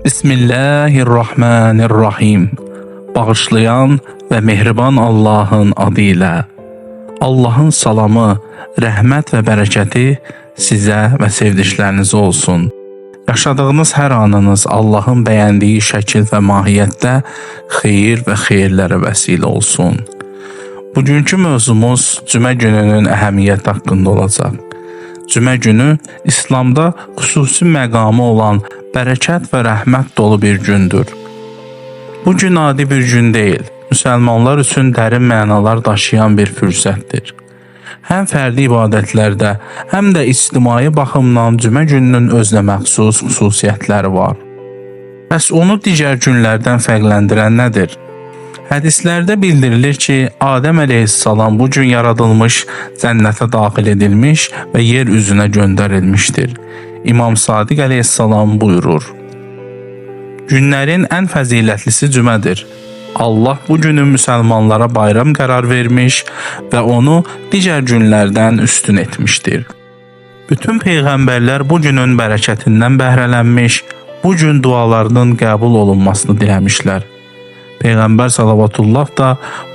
Bismillahirrahmanirrahim. Bağışlayan və mehriban Allahın adı ilə. Allahın salamı, rəhmət və bərəkəti sizə və sevdiklərinizə olsun. Yaşadığınız hər anınız Allahın bəyəndiyi şəkil və mahiyyətdə xeyir və xeyirlərə vəsilə olsun. Bugünkü mövzumuz cümə gününün əhəmiyyəti haqqında olacaq. Cümə günü İslamda xüsusi məqamı olan bərəkət və rəhmət dolu bir gündür. Bu gün adi bir gün deyil, müsəlmanlar üçün dərin mənalar daşıyan bir fürsətdir. Həm fərdi ibadətlərdə, həm də ictimai baxımdan cümə gününün özünə məxsus xüsusiyyətləri var. Bəs onu digər günlərdən fərqləndirən nədir? Hədislərdə bildirilir ki, Adəm əleyhissalam bu gün yaradılmış, cənnətə daxil edilmiş və yer üzünə göndərilmişdir. İmam Sadiq əleyhissalam buyurur: Günlərin ən fəzilətlisi cümədir. Allah bu günü müsəlmanlara bayram qərar vermiş və onu digər günlərdən üstün etmişdir. Bütün peyğəmbərlər bu günün bərəkətindən bəhrələnmiş, bu gün dualarının qəbul olunmasını diləmişlər. Peyğəmbər salavatullah da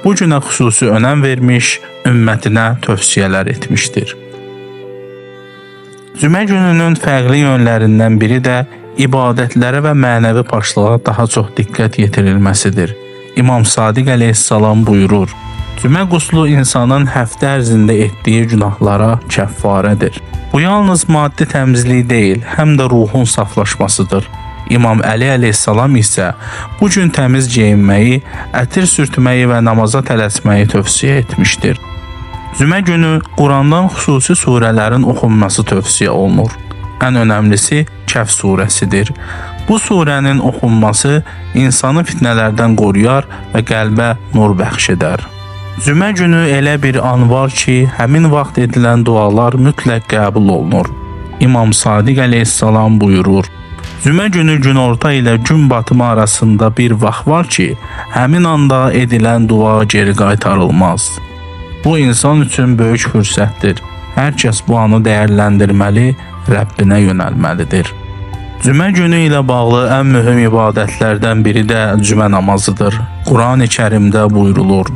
bu günə xüsusi önəm vermiş, ümmətinə tövsiyələr etmişdir. Cümə gününün fərqli yönlərindən biri də ibadətlərə və mənəvi paşlığa daha çox diqqət yetirilməsidir. İmam Sadiq əleyhissalam buyurur: Cümə quslu insanın həftə ərzində etdiyi günahlara kəffarədir. Bu yalnız maddi təmizlik deyil, həm də ruhun saflaşmasıdır. İmam Əli əleyhissalam isə bu gün təmiz geyinməyi, ətir sürtməyi və namaza tələsməyi tövsiyə etmişdir. Cümə günü Qurandan xüsusi surələrin oxunması tövsiyə olunur. Ən önəmlisi Kəhf surəsidir. Bu surənin oxunması insanı fitnələrdən qoruyar və qəlbə nur bəxş edər. Cümə günü elə bir an var ki, həmin vaxt edilən dualar mütləq qəbul olunur. İmam Sadiq əleyhissalam buyurur: Cümə günü günorta ilə gün batımı arasında bir vaxt var ki, həmin anda edilən dua geri qaytarılmaz. Bu insan üçün böyük fürsətdir. Hər kəs bu anı dəyərləndirməli, Rəbbinə yönəlməlidir. Cümə günü ilə bağlı ən mühüm ibadətlərdən biri də cümə namazıdır. Quran-ı Kərimdə buyurulur: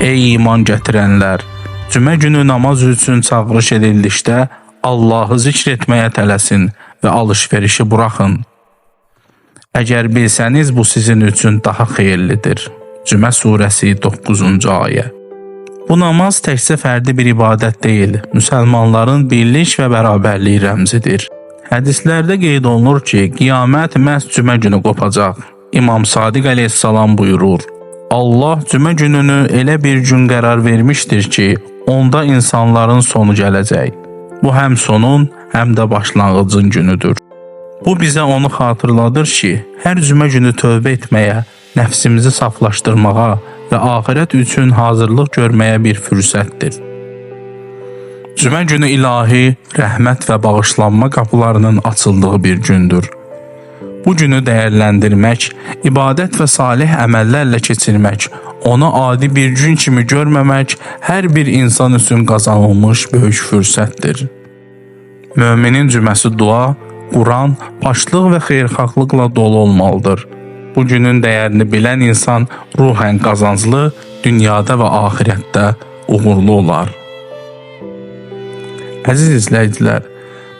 Ey iman gətirənlər! Cümə günü namaz üçün çağırış edildikdə Allahı zikr etməyə tələsin və alış-verişi buraxın. Əgər bilsəniz bu sizin üçün daha xeyirlidir. Cümə surəsi 9-cu ayə. Bu namaz təkcə fərdi bir ibadət deyil, müsəlmanların birlik və bərabərliyi rəmzidir. Hədislərdə qeyd olunur ki, qiyamət məhz cümə günü qopacaq. İmam Sadiq əleyhissalam buyurur: Allah cümə gününü elə bir gün qərar vermişdir ki, onda insanların sonu gələcək. Bu həm sonun, həm də başlanğıcın günüdür. Bu bizə onu xatırladır ki, hər cümə günü tövbə etməyə, nəfsimizi saflaşdırmağa və axirət üçün hazırlıq görməyə bir fürsətdir. Cümə günü ilahi, rəhmət və bağışlanma qapılarının açıldığı bir gündür. Bu günü dəyərləndirmək, ibadət və salih əməllərlə keçirmək, onu adi bir gün kimi görməmək hər bir insan üçün qazanılmış böyük fürsətdir. Möminin cüməsi dua, Quran, paşlıq və xeyirxahlıqla dolu olmalıdır. Bu günün dəyərini bilən insan ruhən qazanclı, dünyada və axirətdə uğurlu olar. Əziz izləyicilər,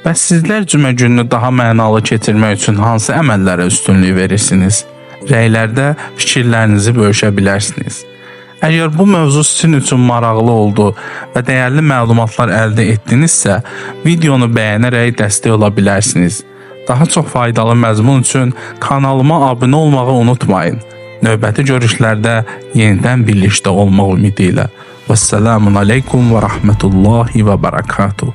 bəs sizlər cümə gününü daha mənalı keçirmək üçün hansı əməllərə üstünlük verirsiniz? Rəylərdə fikirlərinizi bölüşə bilərsiniz. Əgər bu mövzu sizin üçün maraqlı oldu və dəyərli məlumatlar əldə etdinizsə, videonu bəyənərək dəstək ola bilərsiniz. Daha çox faydalı məzmun üçün kanalıma abunə olmağı unutmayın. Növbəti görüşlərdə yenidən birlikdə olmaq ümidi ilə. Vəssalamun aleykum və rəhmətullahi və bərəkatuhu.